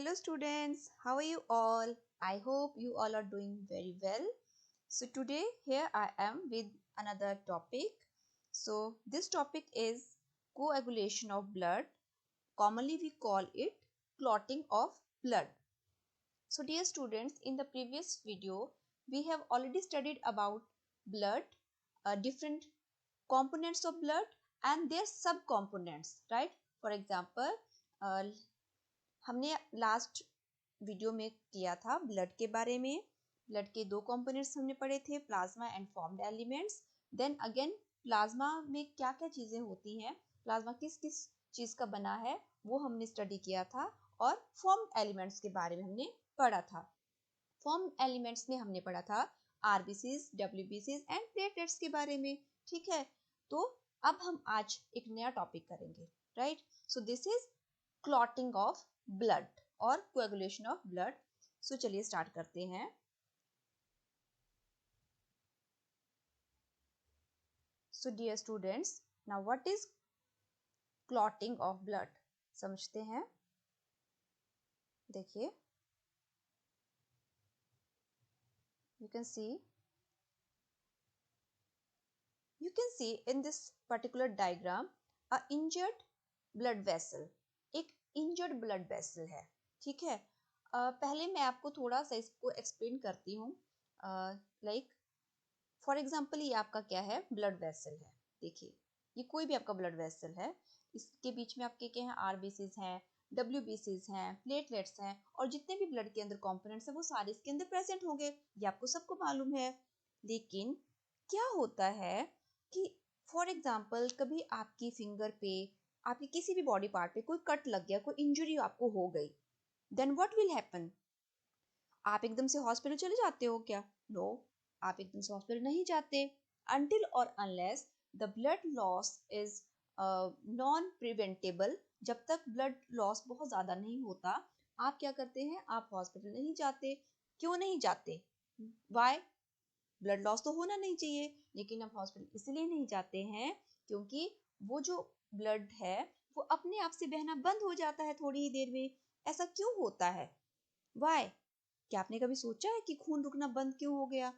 Hello students, how are you all? I hope you all are doing very well. So today here I am with another topic. So this topic is coagulation of blood. Commonly we call it clotting of blood. So dear students, in the previous video we have already studied about blood, different components of blood and their subcomponents, right? For example, हमने last video में किया था blood के बारे में. Blood के दो components हमने पढ़े थे, plasma and formed elements. Then again plasma में क्या क्या चीजें होती हैं, प्लाज्मा किस किस चीज का बना है वो हमने स्टडी किया था. और फॉर्म्ड एलिमेंट्स के बारे में हमने पढ़ा था. फॉर्म्ड एलिमेंट्स में हमने पढ़ा था आरबीसीज, डब्ल्यूबीसीज एंड प्लेटलेट्स के बारे में. ठीक है, तो अब हम आज एक नया टॉपिक करेंगे, right? So this is clotting of blood और कोएगुलेशन ऑफ ब्लड. सो चलिए स्टार्ट करते हैं. So dear students, now what is clotting of blood समझते हैं. देखिए, you can see in this particular diagram a injured blood vessel. एक injured blood vessel है. ठीक है, पहले मैं आपको थोड़ा सा इसको एक्सप्लेन करती हूँ. लाइक फॉर एग्जाम्पल ये आपका क्या है, ब्लड वेसल है. देखिए, ये कोई भी आपका ब्लड वेसल है, इसके बीच में आपके क्या है, आरबीसीज हैं, डब्ल्यूबीसीज हैं, प्लेटलेट्स हैं, और जितने भी ब्लड के अंदर कंपोनेंट्स हैं वो सारे इसके अंदर प्रेजेंट होंगे. ये आपको सबको मालूम है. लेकिन क्या होता है कि फॉर एग्जाम्पल कभी आपकी फिंगर पे, आपकी किसी भी बॉडी पार्ट पे कोई कट लग गया, कोई इंजरी आपको हो गई, देन व्हाट विल हैपन? आप एकदम से हॉस्पिटल चले जाते हो क्या? नो, आप एकदम से हॉस्पिटल नहीं जाते. until or unless the blood loss is non preventable. जब तक ब्लड लॉस बहुत ज्यादा नहीं होता, आप क्या करते हैं, आप हॉस्पिटल नहीं जाते. क्यों नहीं जाते? वाई? ब्लड लॉस तो होना नहीं चाहिए, लेकिन आप हॉस्पिटल इसलिए नहीं जाते हैं क्योंकि वो जो ब्लड है वो अपने आप से बहना बंद हो जाता है थोड़ी ही देर में. ऐसा क्यों होता है? वाई? क्या आपने कभी सोचा है कि खून रुकना बंद क्यों हो गया?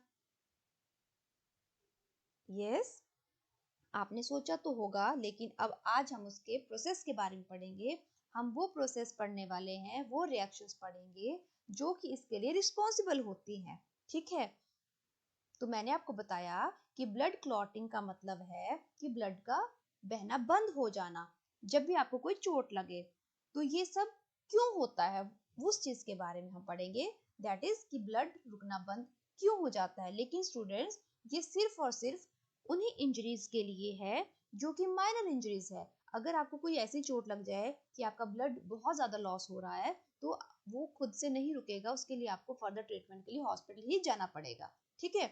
यस, आपने सोचा तो होगा, लेकिन अब आज हम उसके प्रोसेस के बारे में पढ़ेंगे. हम वो प्रोसेस पढ़ने वाले हैं, वो रिएक्शंस पढ़ेंगे जो कि इसके लिए रिस्पॉन्सिबल होती हैं. ठीक है, तो मैंने आपको बताया कि ब्लड क्लॉटिंग का मतलब है कि ब्लड का बहना बंद हो जाना जब भी आपको कोई चोट लगे. तो ये सब क्यों होता है उस चीज के बारे में हम पढ़ेंगे, दैट इज कि ब्लड रुकना बंद क्यों हो जाता है. लेकिन स्टूडेंट्स, ये सिर्फ और सिर्फ उन्हीं इंजरीज के लिए है जो कि माइनर इंजरीज है. अगर आपको कोई ऐसी चोट लग जाए कि आपका ब्लड बहुत ज्यादा लॉस हो रहा है, तो वो खुद से नहीं रुकेगा, उसके लिए आपको फर्दर ट्रीटमेंट के लिए हॉस्पिटल ही जाना पड़ेगा. ठीक है,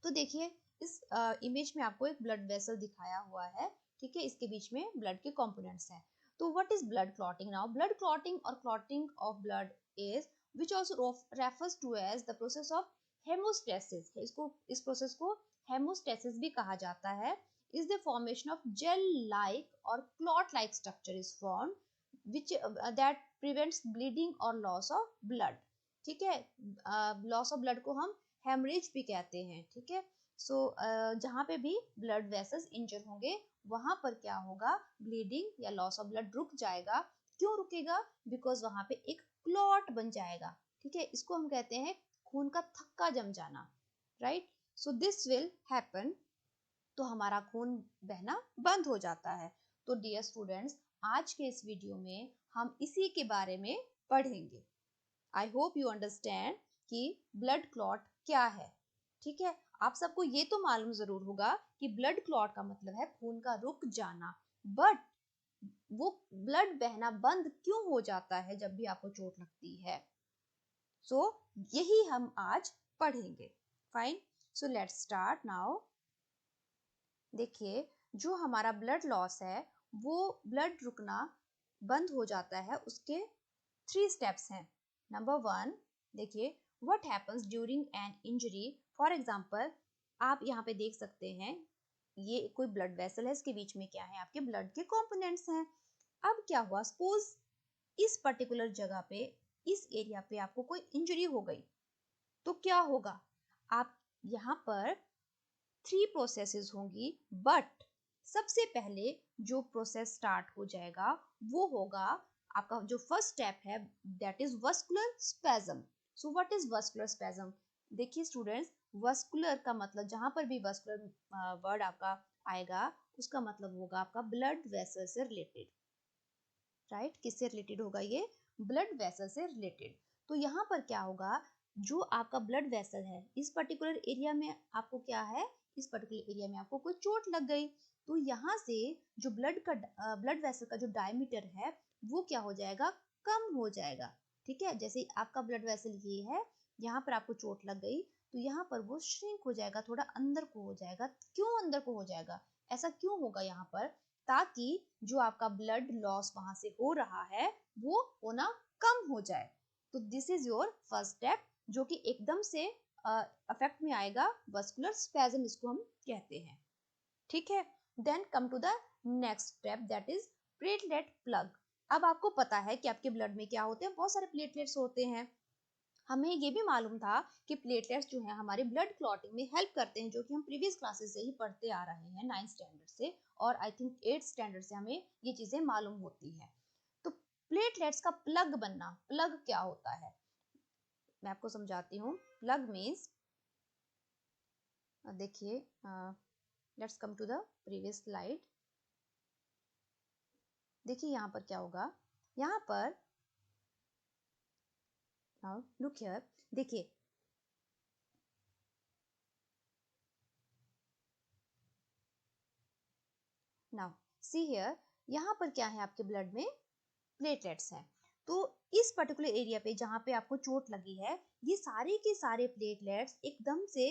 तो देखिए इस इमेज में आपको एक ब्लड वेसल दिखाया हुआ है. ठीक है, इसके बीच में ब्लड के कंपोनेंट्स हैं. तो what is blood clotting? Now blood clotting और clotting of blood is which also refers to as the process of hemostasis. इसको, इस प्रोसेस को हेमोस्टेसिस भी कहा जाता है. Is the formation of gel like और clot like structure is form which that prevents bleeding or loss of blood. ठीक है, लॉस ऑफ ब्लड को हम हेमरेज भी कहते हैं. ठीक है, सो जहाँ पे भी ब्लड वेसल्स इंजर होंगे वहां पर क्या होगा, ब्लीडिंग या लॉस ऑफ ब्लड रुक जाएगा. क्यों रुकेगा? बिकॉज वहां पे एक क्लॉट बन जाएगा. ठीक है, इसको हम कहते हैं खून का थक्का जम जाना, right? So this will happen, तो हमारा खून बहना बंद हो जाता है. तो डियर स्टूडेंट्स, आज के इस वीडियो में हम इसी के बारे में पढ़ेंगे. आई होप यू अंडरस्टैंड कि ब्लड क्लॉट क्या है. ठीक है, आप सबको ये तो मालूम जरूर होगा कि ब्लड क्लॉट का मतलब है खून का रुक जाना. बट वो ब्लड बहना बंद क्यों हो जाता है जब भी आपको चोट लगती है? सो यही हम आज पढ़ेंगे. Fine, so let's start now. देखिए, जो हमारा ब्लड लॉस है वो ब्लड रुकना बंद हो जाता है, उसके 3 स्टेप्स हैं. नंबर 1, देखिए, what happens during an injury. For example, आप यहाँ पे देख सकते हैं ये कोई ब्लड वेसल है, इसके बीच में क्या है, आपके ब्लड के कंपोनेंट्स हैं. अब क्या हुआ, सपोज इस पर्टिकुलर जगह पे इस एरिया पे आपको कोई इंजरी हो गई तो क्या होगा, आप यहाँ पर 3 प्रोसेसेस होंगी, बट सबसे पहले जो प्रोसेस स्टार्ट हो जाएगा वो होगा आपका जो फर्स्ट स्टेप है, that is vascular spasm. So what is vascular spasm? देखिए स्टूडेंट्स, वस्कुलर का मतलब, जहां पर भी वस्कुलर वर्ड आपका आएगा उसका मतलब होगा आपका ब्लड वेसल से रिलेटेड, राइट? किससे रिलेटेड होगा ये? ब्लड वेसल से रिलेटेड। तो यहाँ पर क्या होगा, जो आपका ब्लड वेसल है इस पर्टिकुलर एरिया में आपको क्या है, इस पर्टिकुलर एरिया में आपको कोई चोट लग गई तो यहाँ से जो ब्लड वेसल का जो डायमीटर है वो क्या हो जाएगा, कम हो जाएगा। ठीक है, जैसे आपका ब्लड वेसल ये है, यहाँ पर आपको चोट लग गई तो यहाँ पर वो श्रिंक हो जाएगा, थोड़ा अंदर को हो जाएगा। क्यों अंदर को हो जाएगा, ऐसा क्यों होगा यहाँ पर? ताकि जो आपका ब्लड लॉस वहां से हो रहा है वो होना कम हो जाए। तो this is your first step, जो कि एकदम से अफेक्ट में आएगा, वस्कुलर स्पैज्म इसको हम कहते हैं। ठीक है, then come to the next step, that is platelet plug. अब आपको पता है कि आपके ब्लड में क्या होते हैं, बहुत सारे प्लेटलेट्स होते हैं। हमें ये भी मालूम था कि प्लेटलेट्स जो है हमारे ब्लड क्लॉटिंग में हेल्प करते हैं, जो कि हम प्रीवियस क्लासेस से ही पढ़ते आ रहे हैं 9th स्टैंडर्ड से, और आई थिंक 8th स्टैंडर्ड से हमें ये चीजें मालूम होती हैं। तो प्लेटलेट्स का प्लग बनना, प्लग क्या होता है मैं आपको समझाती हूँ। प्लग मीन्स, देखिए, let's come to the previous slide. देखिए यहाँ पर क्या होगा, यहाँ पर नाउ लुक हियर, देखिए नाउ सी हियर, यहाँ पर क्या है, आपके ब्लड में प्लेटलेट्स हैं। तो इस पर्टिकुलर एरिया पे जहाँ पे आपको चोट लगी है, ये सारे के सारे प्लेटलेट्स एकदम से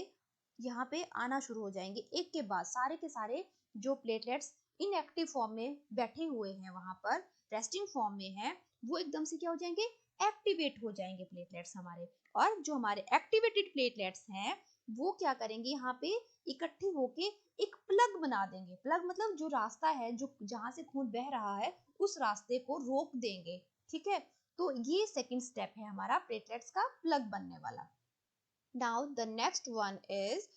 यहाँ पे आना शुरू हो जाएंगे, एक के बाद सारे के सारे जो प्लेटलेट्स इनएक्टिव फॉर्म में बैठे हुए हैं वहां पर, रेस्टिंग फॉर्म में है, वो एकदम से क्या हो जाएंगे, एक्टिवेट हो जाएंगे प्लेटलेट्स हमारे। और जो हमारे एक्टिवेटेड प्लेटलेट्स हैं वो क्या करेंगे, यहाँ पे इकट्ठे होके एक प्लग बना देंगे। प्लग मतलब जो रास्ता है, जो जहां से खून बह रहा है उस रास्ते को रोक देंगे। ठीक है, तो ये सेकंड स्टेप है हमारा प्लेटलेट्स का प्लग बनने वाला। Now the next one is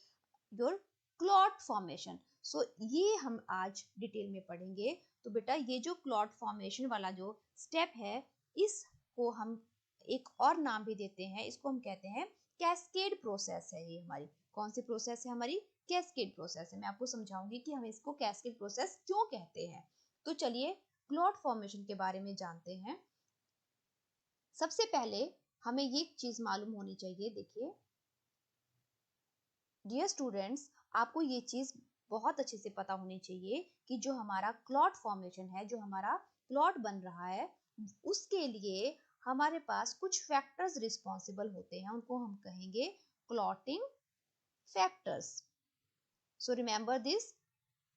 your clot formation. So ये हम आज डिटेल में पढ़ेंगे। तो बेटा ये जो क्लॉट फॉर्मेशन वाला जो स्टेप है, इसको हम एक और नाम भी देते हैं, इसको हम कहते हैं कैस्केड प्रोसेस है। ये हमारी कौन सी प्रोसेस है, हमारी कैस्केड प्रोसेस है। मैं आपको समझाऊंगी कि हम इसको कैस्केड प्रोसेस क्यों कहते हैं। तो चलिए क्लॉट फॉर्मेशन के बारे में जानते हैं। सबसे पहले हमें ये चीज मालूम होनी चाहिए, देखिए डियर स्टूडेंट्स, आपको ये चीज बहुत अच्छे से पता होनी चाहिए कि जो हमारा क्लॉट फॉर्मेशन है, जो हमारा क्लॉट बन रहा है, उसके लिए हमारे पास कुछ फैक्टर्स रिस्पॉन्सिबल होते हैं, उनको हम कहेंगे clotting factors. So remember this,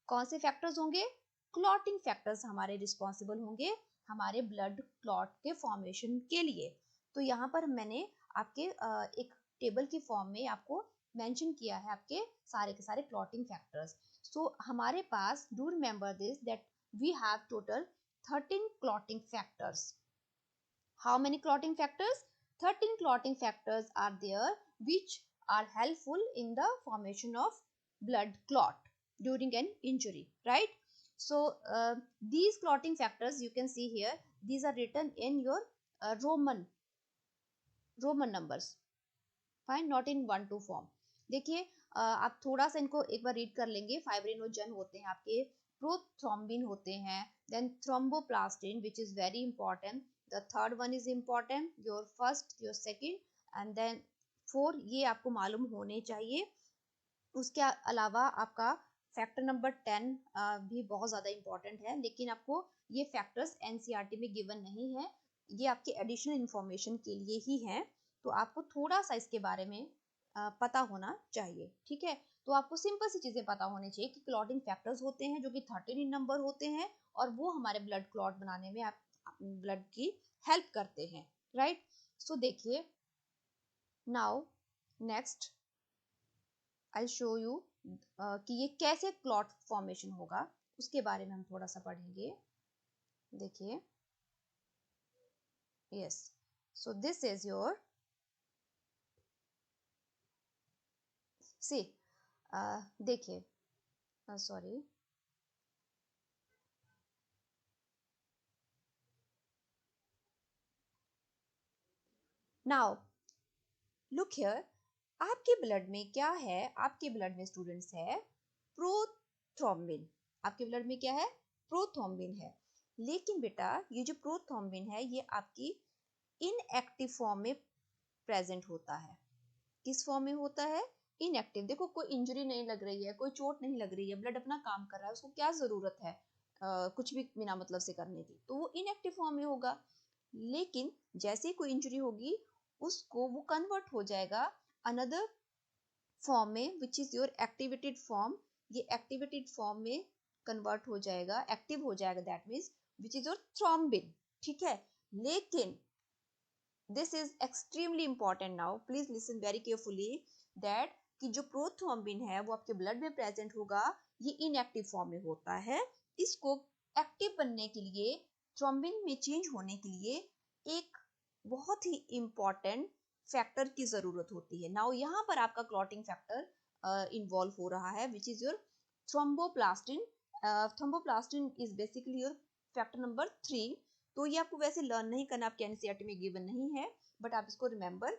कौन से फैक्टर्स होंगे, क्लॉटिंग फैक्टर्स हमारे रिस्पॉन्सिबल होंगे हमारे ब्लड क्लॉट के फॉर्मेशन के लिए। तो यहाँ पर मैंने आपके एक टेबल की फॉर्म में आपको मेंशन किया है आपके सारे के सारे क्लॉटिंग फैक्टर्स। सो हमारे पास, do remember this, that we have total 13 clotting factors. How many clotting factors? 13 clotting factors are there which are helpful in the formation of blood clot during an injury, right? So these clotting factors you can see here, these are written in your Roman numbers, fine, not in 1-2 form. देखिए आप थोड़ा सा इनको एक बार read कर लेंगे। Fibrinogen होते हैं आपके, प्रोथ्रोम्बिन होते हैं, then thromboplastin which is very important, the third one is important, your first, your second and then 4, ये आपको मालूम होने चाहिए। उसके अलावा आपका फैक्टर नंबर 10 भी बहुत ज़्यादा इंपॉर्टेंट है, लेकिन आपको ये फैक्टर्स एनसीईआरटी में गिवन नहीं है, ये आपके एडिशनल इंफॉर्मेशन के लिए ही है। तो आपको थोड़ा सा इसके बारे में पता होना चाहिए। ठीक है, तो आपको सिंपल सी चीज़ें पता होनी चाहिए कि क्लॉटिंग फैक्टर्स होते हैं जो कि 13 इन नंबर होते हैं, और वो हमारे ब्लड क्लॉट बनाने में आप ब्लड की हेल्प करते हैं, राइट? सो देखिए, now next I show you कि ये कैसे क्लॉट फॉर्मेशन होगा, उसके बारे में हम थोड़ा सा पढ़ेंगे। देखिए, yes, So this is your, see, देखिए, sorry, now look here, आपके ब्लड में क्या है? आपके ब्लड में स्टूडेंट्स है प्रोथ्रोम्बिन। आपके ब्लड में क्या है? प्रोथ्रोम्बिन है। लेकिन बेटा ये जो प्रोथ्रोम्बिन है ये आपकी इनएक्टिव फॉर्म में प्रेजेंट होता है। किस फॉर्म में होता है? इनएक्टिव। देखो कोई इंजरी नहीं लग रही है, कोई चोट नहीं लग रही है, ब्लड अपना काम कर रहा है, उसको क्या जरूरत है कुछ भी बिना मतलब से करने की, तो वो इनएक्टिव फॉर्म में होगा। लेकिन जैसे ही कोई इंजरी होगी उसको वो कन्वर्ट हो जाएगा अनदर फॉर्म में, विच इज योर एक्टिवेटेड फॉर्म। ये एक्टिवेटेड फॉर्म में कन्वर्ट हो जाएगा, एक्टिव हो जाएगा, that means which is your thrombin. ठीक है, लेकिन this is extremely important, now please listen very carefully, that कि जो प्रोथ्रोम्बिन है वो आपके ब्लड में प्रेजेंट होगा, ये इनएक्टिव फॉर्म में होता है। इसको एक्टिव बनने के लिए, थ्रोम्बिन में चेंज होने के लिए एक बहुत ही इंपॉर्टेंट फैक्टर की जरूरत होती है। नाउ यहाँ पर आपका क्लॉटिंग फैक्टर इन्वॉल्व हो रहा है, विच is your thromboplastin. Thromboplastin is basically your factor number 3। तो ये आपको वैसे लर्न नहीं करना, आपके एनसीईआरटी में गिवन नहीं है, बट आप इसको रिमेम्बर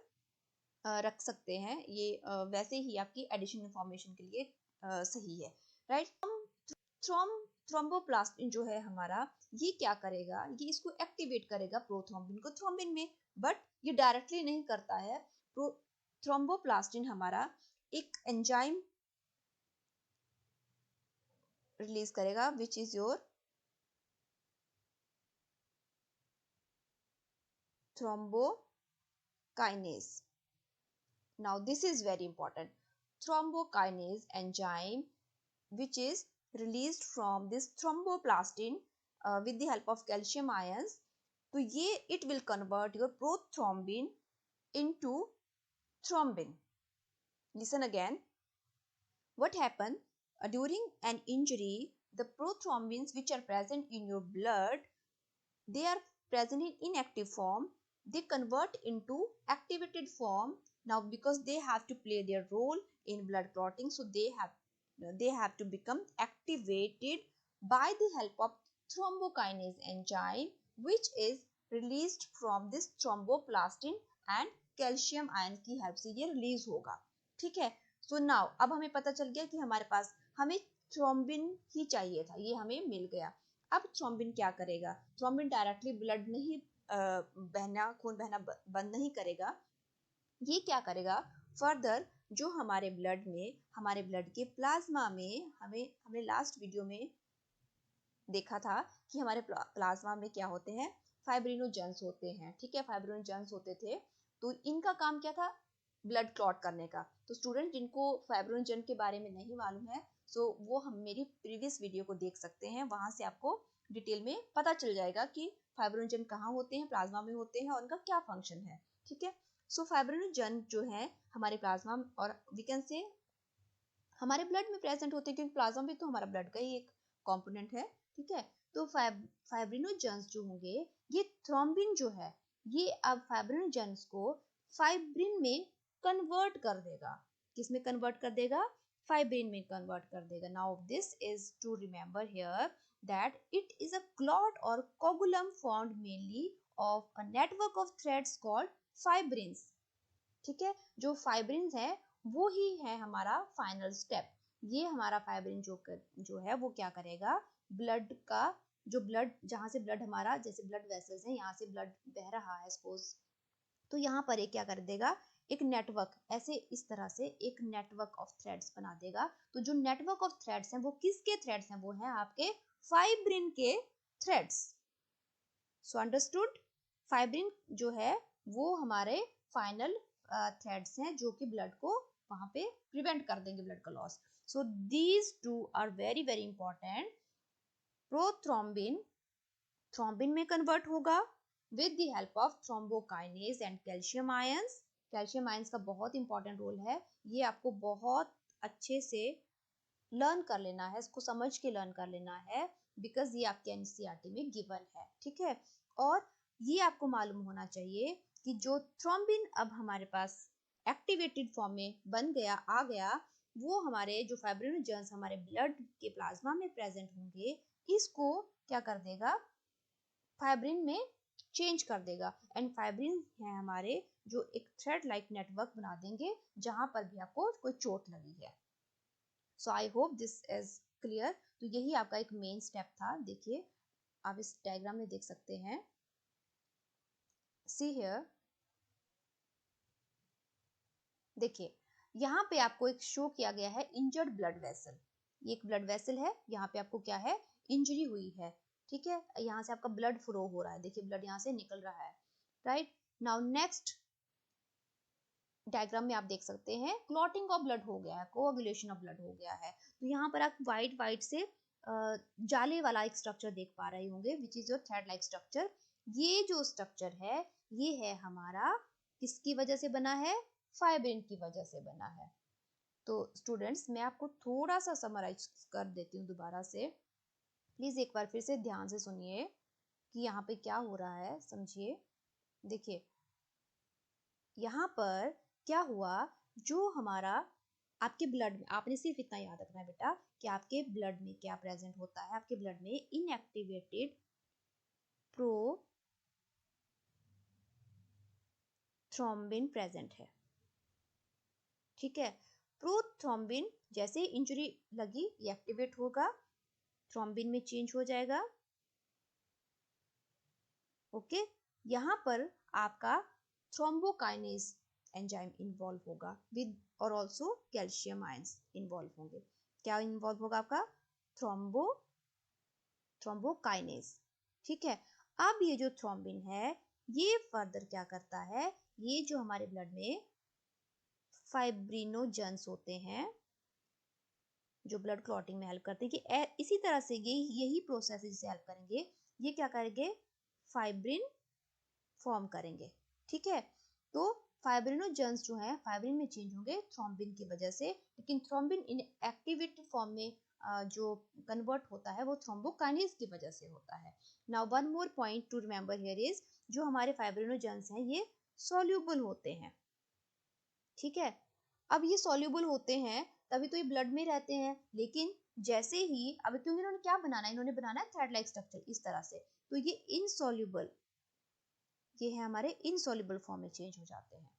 रख सकते हैं। ये वैसे ही आपकी एडिशन इंफॉर्मेशन के लिए सही है, राइट। थ्रोम्बोप्लास्टिन जो है हमारा, ये क्या करेगा? ये इसको एक्टिवेट करेगा प्रोथ्रोम्बिन को थ्रोम्बिन में, बट ये डायरेक्टली नहीं करता है। थ्रोम्बोप्लास्टिन हमारा एक एंजाइम रिलीज करेगा, विच is your thrombokinase. Now this is very important. Thrombokinase enzyme, which is released from this thromboplastin with the help of calcium ions. तो ये it will convert your prothrombin into thrombin. Listen again. What happened during an injury? The prothrombins which are present in your blood, they are present in inactive form. They convert into activated form. Now because they have to play their role in blood clotting, so they have to become activated by the help of thrombokinase enzyme, which is released from this thromboplastin and calcium ion की help से ये release होगा। ठीक है, so now अब हमें पता चल गया कि हमारे पास हमें थ्रोम्बिन ही चाहिए था, ये हमें मिल गया। अब थ्रोम्बिन क्या करेगा? थ्रोम्बिन डायरेक्टली ब्लड नहीं बहना, खून बहना बंद नहीं करेगा। ये क्या करेगा? फर्दर जो हमारे ब्लड में, हमारे ब्लड के प्लाज्मा में, हमने लास्ट वीडियो में देखा था कि हमारे प्लाज्मा में क्या होते हैं? फाइब्रिनोजेंस होते हैं। ठीक है, फाइब्रिनोजेंस होते थे, तो इनका काम क्या था? ब्लड क्लॉट करने का। तो स्टूडेंट जिनको फाइब्रिनोजेन के बारे में नहीं मालूम है, सो वो हम मेरी प्रीवियस वीडियो को देख सकते हैं, वहां से आपको डिटेल में पता चल जाएगा कि फाइब्रिनोजेन कहाँ होते हैं, प्लाज्मा में होते हैं और उनका क्या फंक्शन है। ठीक है, सो फाइब्रिनोजेन जो है हमारे प्लाज्मा और वी कैन से हमारे ब्लड में प्रेजेंट होते हैं, क्योंकि प्लाज्मा भी तो हमारा ब्लड का ही एक कंपोनेंट है। ठीक है, तो फाइब्रिनोजेंस जो होंगे, ये थ्रोम्बिन जो है, ये अब फाइब्रिनोजेंस को फाइब्रिन में कन्वर्ट कर देगा। किस में कन्वर्ट कर देगा? फाइब्रिन में कन्वर्ट कर देगा। Now this is to remember here that it is a clot और coagulum formed mainly of a network of threads called fibrins. ठीक है, जो फाइब्रिन्स है वो ही है हमारा फाइनल स्टेप। ये हमारा फाइब्रिन जो है वो क्या करेगा? ब्लड का, जो ब्लड, जहां से ब्लड हमारा, जैसे ब्लड वेसल्स है, यहाँ से ब्लड बह रहा है सपोज, तो यहाँ पर एक क्या कर देगा? एक नेटवर्क, ऐसे इस तरह से एक नेटवर्क ऑफ थ्रेड्स बना देगा। तो जो नेटवर्क ऑफ थ्रेड्स हैं वो किसके थ्रेड्स हैं? वो है आपके फाइब्रिन के थ्रेड्स। So understood? फाइब्रिन जो है वो हमारे फाइनल थ्रेड्स हैं जो कि ब्लड को वहां पे प्रिवेंट कर देंगे, ब्लड का loss. So these two are very very important. Prothrombin thrombin में कन्वर्ट होगा with the help of thrombokinase and calcium ions. Calcium ions का बहुत इंपॉर्टेंट रोल है, ये आपको बहुत अच्छे से लर्न कर लेना है, इसको समझ के लर्न कर लेना है, बिकॉज ये आपके एनसीईआरटी में गिवन है। ठीक है, और ये आपको मालूम होना चाहिए कि जो थ्रोम्बिन अब हमारे पास एक्टिवेटेड फॉर्म में बन गया आ गया, वो हमारे जो फाइब्रिनोजेंस हमारे ब्लड के प्लाज्मा में प्रेजेंट होंगे, इसको क्या कर देगा, फाइब्रिन में चेंज कर देगा। एंड फाइब्रिन है हमारे जो एक थ्रेड लाइक नेटवर्क बना देंगे जहां पर भी आपको कोई चोट लगी है। So I hope this is clear. तो यही आपका एक मेन स्टेप था। देखिए आप इस डायग्राम में देख सकते हैं, सी हियर, देखिए यहाँ पे आपको एक शो किया गया है इंजर्ड ब्लड वेसल। ये एक ब्लड वेसल है, यहाँ पे आपको क्या है, इंजरी हुई है, ठीक है, यहाँ से आपका ब्लड फ्लो हो रहा है, देखिए ब्लड यहाँ से निकल रहा है, राइट। नाउ नेक्स्ट डायग्राम में आप देख सकते हैं क्लॉटिंग ऑफ ब्लड हो गया है, कोअगुलेशन ऑफ ब्लड हो गया है। तो यहाँ पर आप व्हाइट व्हाइट से जाले वाला एक स्ट्रक्चर देख पा रहे होंगे, विच is your thread like structure. ये जो स्ट्रक्चर है ये है हमारा किसकी वजह से बना है, फाइब्रिन की वजह से बना है। तो स्टूडेंट्स मैं आपको थोड़ा सा समराइज कर देती हूँ दोबारा से, प्लीज एक बार फिर से ध्यान से सुनिए कि यहाँ पे क्या हो रहा है, समझिए। देखिए यहाँ पर क्या हुआ, जो हमारा आपके ब्लड में, आपने सिर्फ इतना याद रखना है बेटा कि आपके ब्लड में क्या प्रेजेंट होता है, आपके ब्लड में इनएक्टिवेटेड प्रोथ्रोम्बिन प्रेजेंट है, ठीक है। प्रोथ्रोम्बिन जैसे इंजरी लगी ये एक्टिवेट होगा, थ्रोम्बिन में चेंज हो जाएगा, ओके। यहाँ पर आपका थ्रोम्बोकाइनेज एंजाइम इन्वॉल्व होगा विद और ऑल्सो कैल्शियम आयंस इन्वॉल्व होंगे। क्या इन्वॉल्व होगा आपका, थ्रोम्बोकाइनेज, ठीक है। अब ये जो थ्रोम्बिन है ये फर्दर क्या करता है, ये जो हमारे ब्लड में फाइब्रिनोजेंस होते हैं जो ब्लड क्लॉटिंग में हेल्प करते हैं, कि इसी तरह से यही प्रोसेस इससे हेल्प करेंगे, ये क्या करेंगे, फाइब्रिन फॉर्म करेंगे, ठीक है। तो फाइब्रिनोजेंस जो है फाइब्रिन में चेंज होंगे थ्रोम्बिन की वजह से, लेकिन थ्रोम्बिन इन एक्टिवेटेड फॉर्म में जो कन्वर्ट होता है वो थ्रोम्बोकाइनेज की वजह से होता है। Now one more point two remember here is, जो हमारे फाइब्रिनोजेंस हैं ये सॉल्यूबल होते हैं, ठीक है। अब ये सॉल्यूबल होते हैं तभी तो ये ब्लड में रहते हैं, लेकिन जैसे ही अब क्योंकि इन्होंने क्या बनाना है, इन्होंने बनाना है थ्रेड लाइक स्ट्रक्चर इस तरह से, तो ये इनसॉल्यूबल, ये है हमारे इनसॉल्युबल फॉर्म में चेंज हो जाते हैं,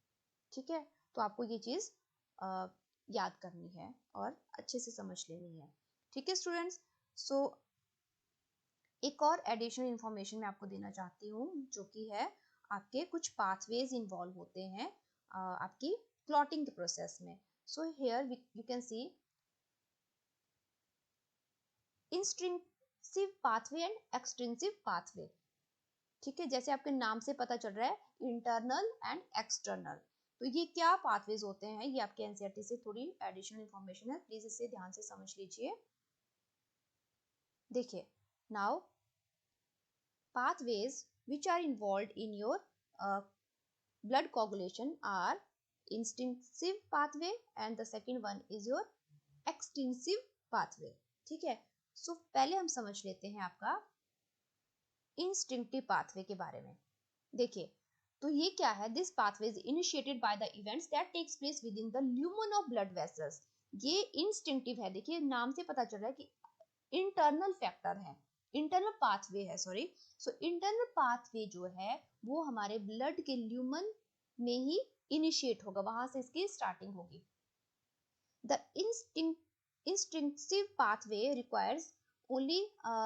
ठीक है। तो आपको ये चीज याद करनी है और अच्छे से समझ लेनी है, ठीक है स्टूडेंट्स। सो एक और एडिशनल इंफॉर्मेशन मैं आपको देना चाहती हूँ, जो कि है आपके कुछ पाथवेज इन्वॉल्व होते हैं आपकी क्लॉटिंग के प्रोसेस में। So here you can see intrinsic pathway and extrinsic pathway, ठीक है। जैसे आपके नाम से पता चल रहा है इंटरनल एंड एक्सटर्नल, तो ये क्या पाथवेज होते हैं, ये आपके एनसीईआरटी से थोड़ी एडिशनल इंफॉर्मेशन है, प्लीज इसे ध्यान से समझ लीजिए। देखिए now pathways which are involved in your blood coagulation are instinctive pathway and the second one is your extrinsic pathway, ठीक है। सो पहले हम समझ लेते हैं आपका इंस्टिंक्टिव पाथवे के बारे में। देखिए तो ये क्या है, this pathway is initiated by the events that takes place with in the lumen of blood vessels. ये इंस्टिंक्टिव है, देखिए नाम से पता चल रहा है कि इंटरनल फैक्टर है, इंटरनल पाथवे है, सॉरी। सो इंटरनल पाथवे जो है वो हमारे ब्लड के ल्यूमन में ही इनिशिएट होगा, वहां से इसकी स्टार्टिंग होगी। The instinctive pathway requires only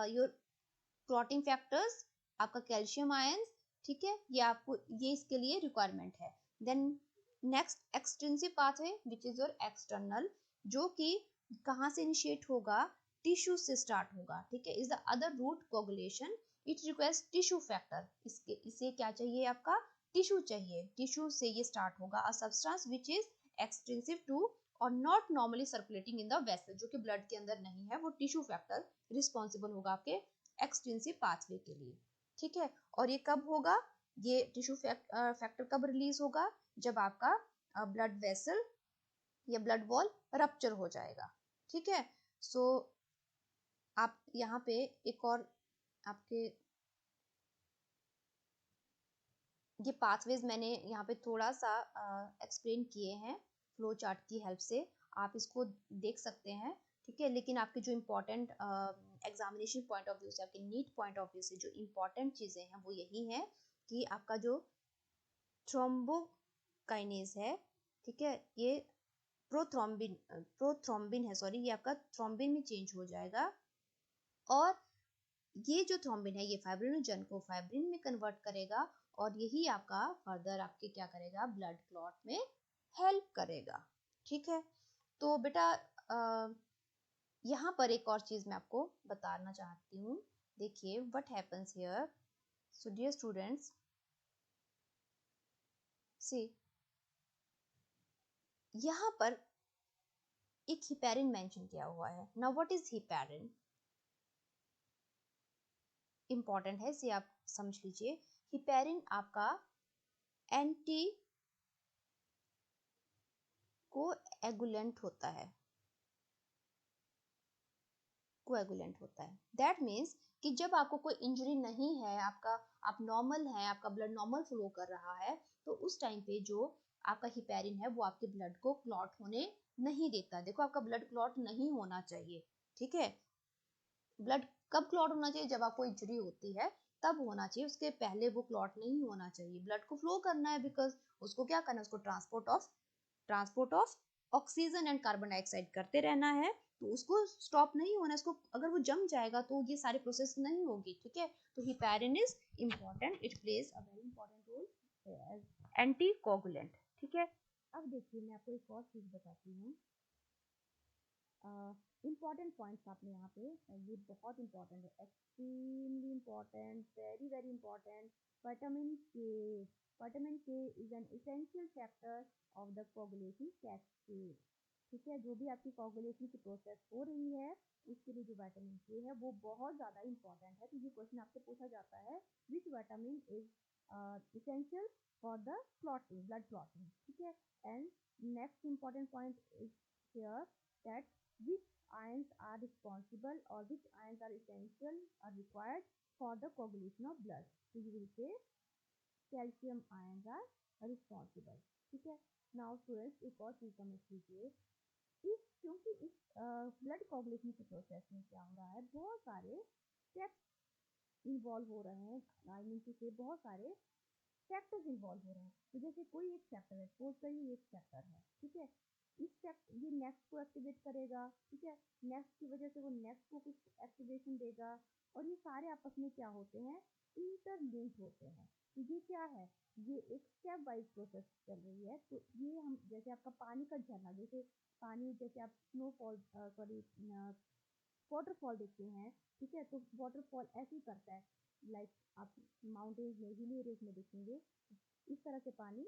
your clotting factors, आपका कैल्शियम आयंस, ठीक है, ये आपको ये इसके लिए रिक्वायरमेंट है। Then next extensive pathway which is your external, जो कि कहाँ से इनिशिएट होगा, टिश्यू से स्टार्ट होगा, ठीक है। Is the other route coagulation, it requires tissue factor, इसे क्या चाहिए आपका, टिश्यू चाहिए, टिश्यू से ये स्टार्ट होगा। A substance which is extensive to और not normally circulating in the vessel, जो कि ब्लड के अंदर नहीं है, वो टिश्यू फैक्टर रिस्पॉन्सिबल होगा आपके एक्सटेंसिव पाथवे के लिए, ठीक है। और ये कब होगा, ये टिश्यू फैक्टर कब रिलीज होगा, जब आपका ब्लड वेसल या ब्लड वॉल रप्चर हो जाएगा, ठीक है। सो आप यहाँ पे एक और आपके ये पाथवेज मैंने यहाँ पे थोड़ा सा एक्सप्लेन किए हैं फ्लो चार्ट की हेल्प से, आप इसको देख सकते हैं, ठीक है। लेकिन आपके जो important examination point of view से, आपके नीट पॉइंट ऑफ व्यू से जो इम्पोर्टेंट चीज़ें हैं वो यही हैं कि आपका जो थ्रोम्बोकाइनेज है, ठीक है, ये प्रोथ्रोम्बिन है, सॉरी, ये आपका थ्रोम्बिन में चेंज हो जाएगा, और ये जो थ्रोम्बिन है ये फाइब्रिनोजन को फाइब्रिन में कन्वर्ट करेगा, और यही आपका फर्दर आपके क्या करेगा, ब्लड क्लॉट में हेल्प करेगा, ठीक है। तो बेटा यहाँ पर एक और चीज मैं आपको बताना चाहती हूँ। देखिए what happens here, so dear students, see यहाँ पर एक हिपेरिन मेंशन किया हुआ है। Now what is heparin, important है, इसे आप समझ लीजिए। हिपेरिन आपका एंटी कोएगुलेंट होता है, कोएगुलेंट होता है। दैट मीन्स कि जब आपको कोई इंजरी नहीं है, आप नॉर्मल है, आपका ब्लड नॉर्मल फ्लो कर रहा है, तो उस टाइम पे जो आपका हिपेरिन है वो आपके ब्लड को क्लॉट होने नहीं देता। देखो आपका ब्लड क्लॉट नहीं होना चाहिए, ठीक है। ब्लड कब क्लॉट होना चाहिए, जब आपको इंजरी होती है तब होना चाहिए, उसके पहले वो क्लॉट नहीं होना चाहिए। ब्लड को फ्लो करना है, बिकॉज उसको क्या करना है, उसको transport of oxygen and carbon dioxide करते रहना है, तो उसको स्टॉप नहीं होना है। उसको अगर वो जम जाएगा तो ये सारी प्रोसेस नहीं होगी, ठीक है। तो heparin is important, it plays a very important role as anticoagulant, ठीक है। अब देखिए मैं आपको एक और चीज बताती हूँ, इम्पॉर्टेंट पॉइंट्स आपने यहाँ पे, ये बहुत इंपॉर्टेंट है, extremely important, very very important. Vitamin के, विटामिन के is an essential factor of the coagulation cascade, ठीक है। जो भी आपकी कोगुलेशन की प्रोसेस हो रही है उसके लिए जो विटामिन के है वो बहुत ज़्यादा इंपॉर्टेंट है। तो ये क्वेश्चन आपसे पूछा जाता है, which vitamin is essential for the clotting, blood clotting, ठीक है। And next important point is here that which ions are responsible or which ions are essential or required for the coagulation of blood. So you will say calcium ions are responsible, ठीक है। Now students एक और चीज समझ लीजिए, क्योंकि इस blood coagulation के प्रोसेस में क्या हो रहा है, बहुत सारे स्टेप्स इन्वॉल्व हो रहे हैं, आई मीन टू से बहुत सारे फैक्टर्स इन्वॉल्व हो रहे हैं। तो जैसे कोई एक फैक्टर है, सपोज करिए एक फैक्टर है, ठीक है, ये नेक्स्ट को एक्टिवेट करेगा, ठीक है, नेक्स्ट की वजह से वो नेक्स्ट को कुछ एक्टिवेशन देगा, और ये सारे आपस में क्या होते हैं, इंटरलिंक्ड होते हैं। तो ये क्या है, ये एक स्टेप वाइज प्रोसेस चल रही है। तो ये हम जैसे आपका पानी का झरना, जैसे पानी, जैसे आप स्नोफॉल, सॉरी, वाटरफॉल देखते हैं, ठीक है, तो वाटरफॉल ऐसे ही करता है, लाइक आप माउंटेन्स में, हिली एरियाज में देखेंगे, इस तरह से पानी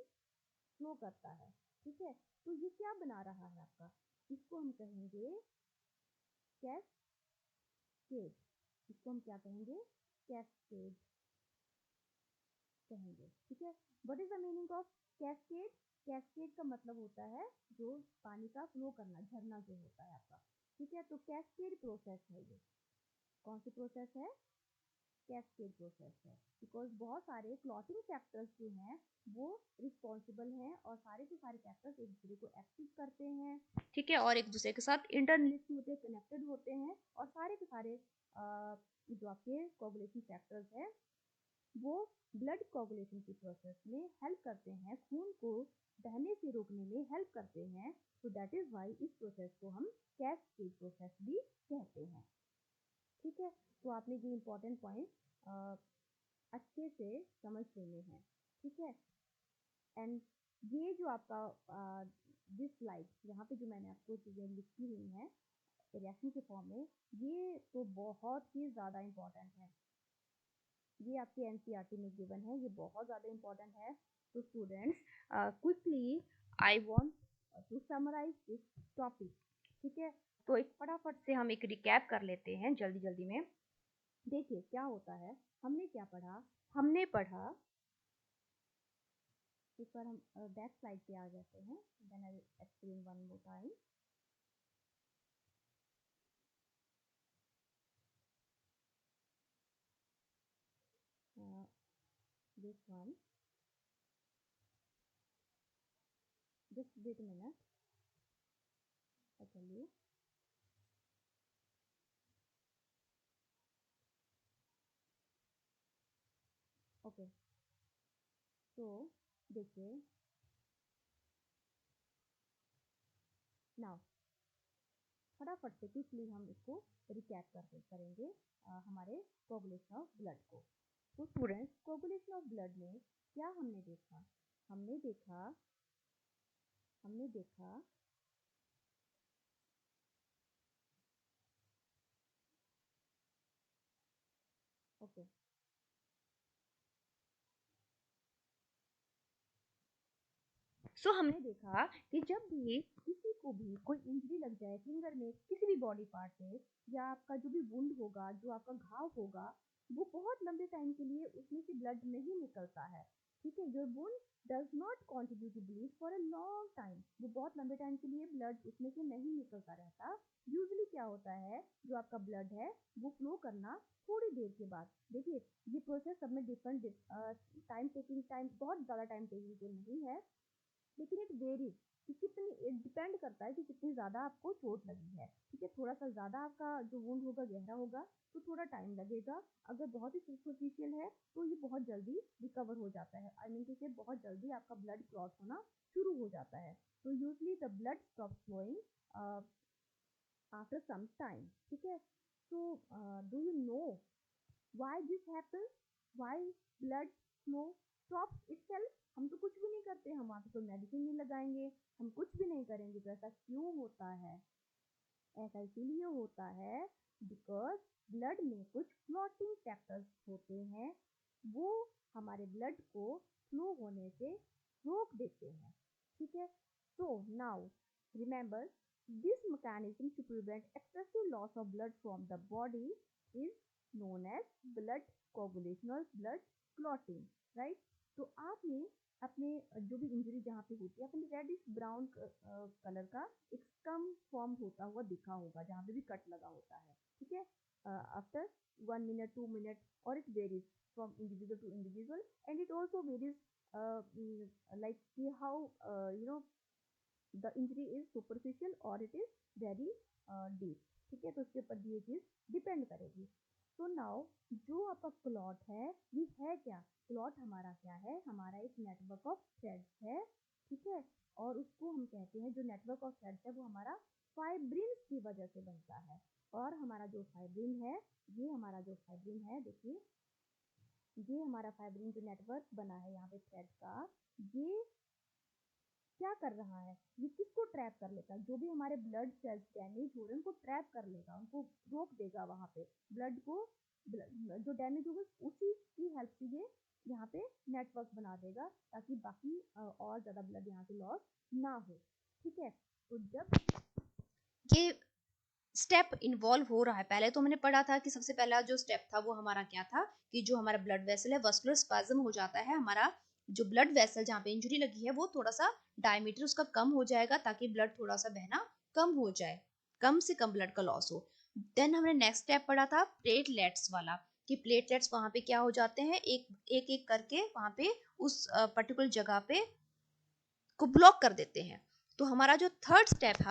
फ्लो करता है, ठीक है। तो ये क्या बना रहा है आपका, इसको हम कहेंगे कैस्केड, इसको हम क्या कहेंगे, कैस्केड कहेंगे, ठीक है। What is the meaning of cascade, cascade का मतलब होता है जो पानी का फ्लो करना, झरना जो होता है आपका, ठीक है। तो कैस्केड प्रोसेस है, ये कौन सी प्रोसेस है, कैस्केड प्रोसेस है, बिकॉज बहुत सारे क्लॉटिंग फैक्टर्स जो हैं वो रिस्पॉन्सिबल हैं, और सारे के सारे फैक्टर्स एक दूसरे को एक्टिव करते हैं, ठीक है, और एक दूसरे के साथ इंटरलिंक्ड होते हैं, कनेक्टेड होते हैं, और सारे के सारे जो आपके कोगुलेशन फैक्टर्स हैं वो ब्लड कोगुलेशन की प्रोसेस में हेल्प करते हैं, खून को बहने से रोकने में हेल्प करते हैं। तो दैट इज वाई इस प्रोसेस को हम कैस्केड प्रोसेस भी कहते हैं, ठीक है। तो आपने ये इंपॉर्टेंट पॉइंट अच्छे से समझ लेने हैं, ठीक है। एंड ये जो आपका दिस स्लाइड, यहाँ पे जो मैंने आपको चीज़ें लिखी हुई हैं रिएक्शन के फॉर्म में, ये तो बहुत ही ज़्यादा इम्पोर्टेंट है, ये आपके एनसीईआरटी में गिवन है, ये बहुत ज़्यादा इम्पोर्टेंट है। तो students quickly I want to summarize this topic, ठीक है। तो एक फटाफट से हम एक रिकैप कर लेते हैं जल्दी जल्दी में। देखिए क्या होता है, हमने क्या पढ़ा, हमने पढ़ा, एक बार हम बैक स्लाइड पे आ जाते हैं, then I explain one more time. This one, just wait a minute, I tell you. Okay, so देखिए now फटाफट से क्विकली हम इसको रिकैप करेंगे हमारे कोगुलेशन ऑफ ब्लड को। तो स्टूडेंट्स, कोगुलेशन ऑफ ब्लड में क्या हमने देखा? हमने देखा ओके हमने देखा कि जब भी किसी को भी कोई इंजरी लग जाए फिंगर में, किसी भी बॉडी पार्ट में, या आपका जो भी वुंड होगा, जो आपका घाव होगा, वो बहुत लंबे टाइम के लिए उसमें से ब्लड नहीं निकलता है। ठीक है, your wound does not continue to bleed for a long time. वो बहुत लंबे टाइम के लिए ब्लड उसमें से नहीं निकलता रहता। यूजली क्या होता है, जो आपका ब्लड है वो फ्लो करना थोड़ी देर के बाद, देखिए ये प्रोसेस सब में डिफरेंट टाइम बहुत ज़्यादा टाइम टेकिंग तो नहीं है, लेकिन इट वेरीज कि कितनी, इट डिपेंड करता है कि कितनी ज़्यादा आपको चोट लगी है। ठीक है, थोड़ा सा ज़्यादा आपका जो वुंड होगा गहरा होगा तो थोड़ा टाइम लगेगा। अगर बहुत ही सुपरफिशियल है तो ये बहुत जल्दी रिकवर हो जाता है। आई मीन से बहुत जल्दी आपका ब्लड क्रॉस होना शुरू हो जाता है। तो usually the blood stop flowing after some time. ठीक है, so do you know why this happens, why blood flow stops itself? हम तो कुछ भी नहीं करते, हम वहाँ पे कोई मेडिसिन नहीं लगाएंगे, हम कुछ भी नहीं करेंगे। तो ऐसा क्यों होता है? ऐसा इसीलिए होता है बिकॉज ब्लड में कुछ क्लॉटिंग फैक्टर्स होते हैं, वो हमारे ब्लड को फ्लो होने से रोक देते हैं। ठीक है, so now remember, this mechanism to prevent excessive loss of blood from the body is known as blood coagulation or blood clotting, right? तो आपने अपने जो भी इंजरी जहाँ पे होती है, अपने रेडिश ब्राउन कलर का एक स्कम फॉर्म होता हुआ दिखा होगा जहाँ पे भी कट लगा होता है। ठीक है, आफ्टर 1 minute 2 minute, और it varies from individual to individual, and it also varies like how the injury is superficial or it is very deep। ठीक है, तो उसके ऊपर ये चीज डिपेंड करेगी। तो नाउ जो आपका क्लॉट है ये है क्या? क्लॉट हमारा क्या है? हमारा एक नेटवर्क ऑफ थ्रेड्स है। ठीक है, और उसको हम कहते हैं, जो नेटवर्क ऑफ थ्रेड्स है वो हमारा फाइब्रिन की वजह से बनता है। और हमारा जो फाइब्रिन है, देखिए ये हमारा फाइब्रिन जो नेटवर्क बना है यहाँ पे थ्रेड का, ये क्या कर रहा है? ये किसको ट्रैप कर लेता है? जो भी हमारे ब्लड सेल्स डैमेज हो रहे हैं उनको ट्रैप कर लेगा, उनको रोक देगा वहाँ पे ब्लड को। जो डैमेज होगा उसी की हेल्प से ये यहाँ पे नेटवर्क बना देगा, ताकि बाकी और ज़्यादा ब्लड यहाँ से लॉस ना हो। ठीक है, तो जब ये स्टेप इन्वॉल्व हो रहा है, पहले तो मैंने पढ़ा था कि सबसे पहला जो स्टेप था वो हमारा क्या था, कि जो हमारा ब्लड वेसल है वस्कुलर स्पाज्म हो जाता है। हमारा जो ब्लड वेसल जहाँ पे इंजरी लगी है वो थोड़ा सा डायमीटर उसका कम हो जाएगा, ताकि ब्लड थोड़ा सा बहना कम हो जाए, कम से कम ब्लड का लॉस हो। देन हमने नेक्स्ट स्टेप पढ़ा था प्लेटलेट्स वाला, कि प्लेटलेट्स वहां पे क्या हो जाते हैं, एक एक एक करके वहां पे उस पर्टिकुलर जगह पे को ब्लॉक कर देते हैं। तो हमारा जो थर्ड स्टेप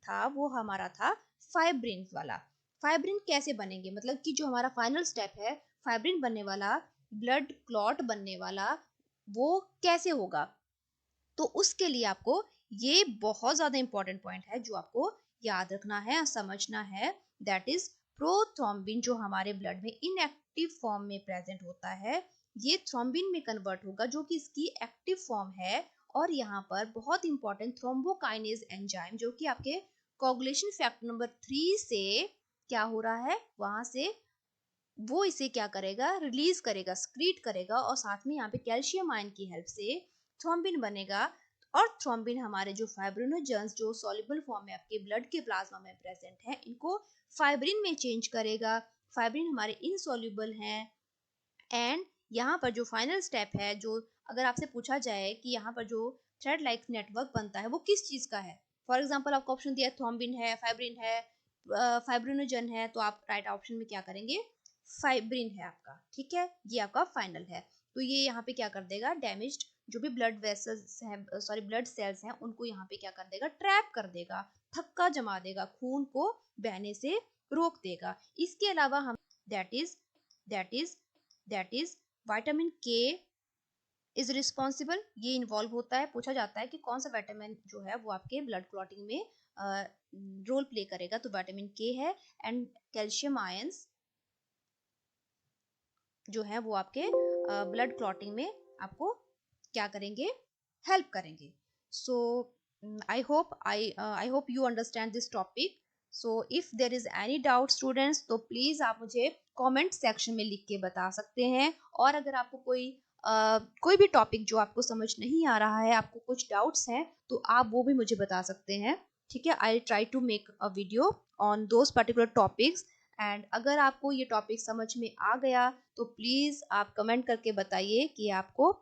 था वो हमारा था फाइब्रिन वाला। फाइब्रिन कैसे बनेंगे, मतलब कि जो हमारा फाइनल स्टेप है फाइब्रिन बनने वाला, ब्लड क्लॉट बनने वाला, वो कैसे होगा? तो उसके लिए आपको ये बहुत ज्यादा इंपॉर्टेंट पॉइंट है जो आपको याद रखना है, समझना है। दैट इज प्रोथ्रोम्बिन, जो हमारे ब्लड में इनएक्टिव फॉर्म में प्रेजेंट होता है, ये थ्रोम्बिन में कन्वर्ट होगा जो कि इसकी एक्टिव फॉर्म है। और यहाँ पर बहुत इंपॉर्टेंट थ्रोम्बोकाइनेज एंजाइम, जो कि आपके कोगुलेशन फैक्टर नंबर 3 से क्या हो रहा है, वहां से वो इसे क्या करेगा, रिलीज करेगा, स्क्रीट करेगा, और साथ में यहाँ पे कैल्शियम आयन की हेल्प से थ्रोम्बिन बनेगा। और थ्रोम्बिन हमारे जो फाइब्रिनोजेंस जो सॉल्युबल फॉर्म में आपके ब्लड के प्लाज्मा में प्रेजेंट है, इनको फाइब्रिन में चेंज करेगा। फाइब्रिन हमारे इनसॉल्युबल हैं। एंड यहाँ पर जो फाइनल स्टेप है, जो अगर आपसे पूछा जाए कि यहाँ पर जो थ्रेड लाइक नेटवर्क बनता है वो किस चीज का है, फॉर एग्जाम्पल आपको ऑप्शन दिया थ्रोम्बिन है, फाइब्रिन है, फाइब्रिनोजन है, तो आप राइट ऑप्शन में क्या करेंगे, फाइब्रिन है आपका। ठीक है, ये आपका फाइनल है। तो ये यहाँ पे क्या कर देगा, डैमेज्ड जो भी ब्लड वेसल्स हैं, सॉरी ब्लड सेल्स हैं, उनको यहाँ पे क्या कर देगा, ट्रैप कर देगा, थक्का जमा देगा, खून को बहने से रोक देगा। इसके अलावा हम that is that is that is vitamin के इज रिस्पॉन्सिबल, ये इन्वॉल्व होता है। पूछा जाता है कि कौन सा विटामिन जो है वो आपके ब्लड क्लॉटिंग में रोल प्ले करेगा, तो विटामिन के है। एंड कैल्शियम आयंस जो है वो आपके ब्लड क्लॉटिंग में आपको क्या करेंगे, हेल्प करेंगे। So I hope you understand this topic. So if there is any doubt students, तो प्लीज आप मुझे कमेंट सेक्शन में लिख के बता सकते हैं। और अगर आपको कोई भी टॉपिक जो आपको समझ नहीं आ रहा है, आपको कुछ डाउट्स हैं, तो आप वो भी मुझे बता सकते हैं। ठीक है, I try to make a video on those particular topics. And अगर आपको ये टॉपिक समझ में आ गया, तो प्लीज़ आप कमेंट करके बताइए कि आपको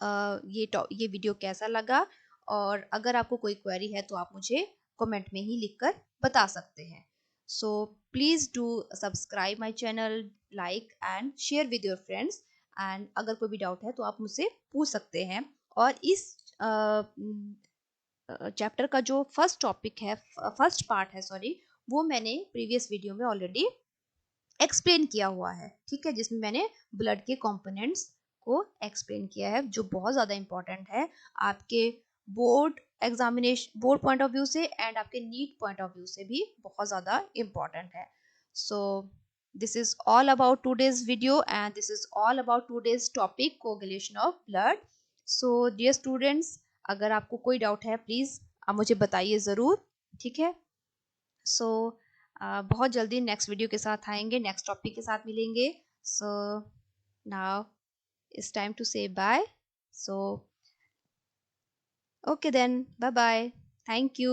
ये वीडियो कैसा लगा। और अगर आपको कोई क्वेरी है तो आप मुझे कमेंट में ही लिखकर बता सकते हैं। So please do subscribe my channel, like and share with your friends. And अगर कोई भी डाउट है तो आप मुझसे पूछ सकते हैं। और इस चैप्टर का जो फर्स्ट पार्ट है, सॉरी, वो मैंने प्रीवियस वीडियो में ऑलरेडी एक्सप्लेन किया हुआ है। ठीक है, जिसमें मैंने ब्लड के कंपोनेंट्स को एक्सप्लेन किया है, जो बहुत ज़्यादा इंपॉर्टेंट है आपके बोर्ड पॉइंट ऑफ व्यू से, एंड आपके नीट पॉइंट ऑफ व्यू से भी बहुत ज़्यादा इंपॉर्टेंट है। So this is all about today's video, and this is all about today's topic, coagulation of blood. So dear students, अगर आपको कोई डाउट है प्लीज़ आप मुझे बताइए ज़रूर। ठीक है, सो बहुत जल्दी नेक्स्ट वीडियो के साथ आएंगे, नेक्स्ट टॉपिक के साथ मिलेंगे। So now it's time to say bye. So okay then, bye bye, thank you.